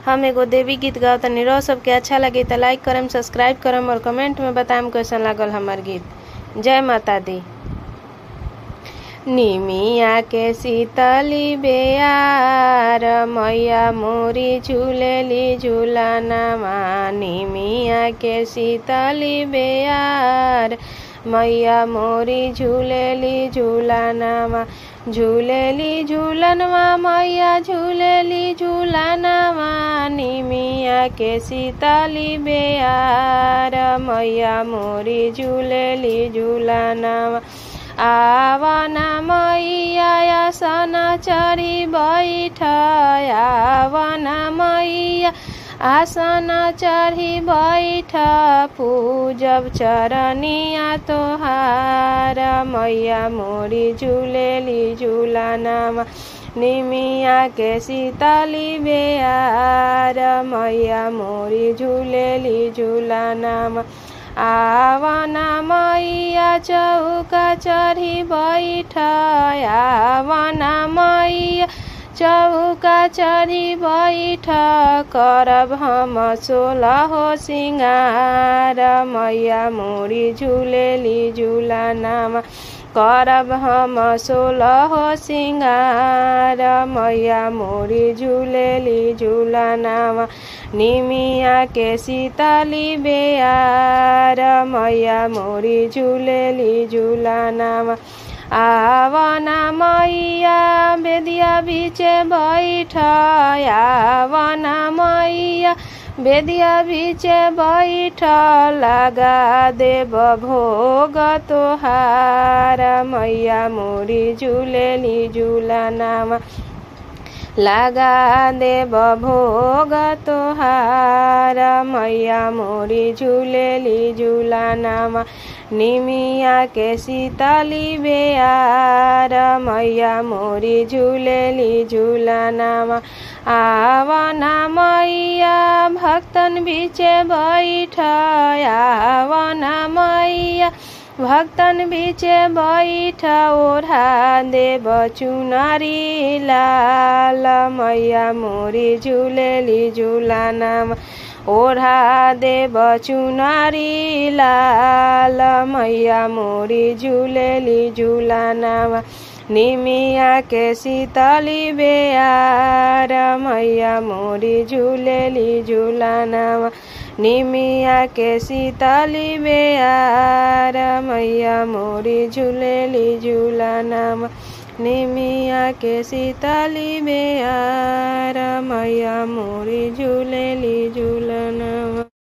हम एगो देवी गीत गाओ तनी। रह सबके अच्छा लगे तो लाइक करम, सब्सक्राइब करम और कमेंट में बताएम कैसन लागल हमार गीत। जय माता दी। निमिया के शीतली बेयार मैया मोरी झूलेली झूलनवा। निमिया के शीतली बेयार मैया मोरी झूलेली झूलनवा। झूलेली झूलनवा मैया झूलेली झूलनवा। निमिया के शीतली बेयार मैया मोरी झूलेली झूलनवा। आवना मैया आसन चढ़ी बैठ, आवना मैया आसन चढ़ी बैठ, पूजब चरनिया तोहार मैया मोरी झूलेली झूलनवा। निमिया के शीतली बेयार मैया मोरी झूलेली झूलनवा। आवना मैया चौका चढ़ी बैठ, आवना मैया चौका चढ़ी बैठ, करब हम 16 सिंगार मैया मोरी झूलेली झूलनवा। करब हम 16 सिंगार मैया मोरी झूलेली झूलनवा। निमिया के शीतली बेयार मैया मोरी झूलेली झूलनवा। आवना मैया बेदिया बीचे बैठ, आवना मैया बेदिया बीचे बैठ, लगा देब भोग तोहार मैया मोरी झूलेली झूलनवा। लगा देब भोग तोहार मैया मोरी झूलेली झूलनवा। निमिया के शीतली बेयार मैया मोरी झूलेली झूलनवा। आवना मैया भक्तन बीचे बैठ, आवना मैया भक्तन बीचे बैठ, ओढ़ा देब चुनरी लाल मैया मोरी झूलेली झूलनवा। ओढ़ा देब चुनरी लाल मैया मोरी झूलेली झूलनवा। निमिया के शीतली बेयार मैया मोरी झूलेली झूलनवा। निमिया के शीतली बेयार मैया मोरी झूलेली झूलनवा। निमिया के शीतली बेयार मैया मोरी झूलेली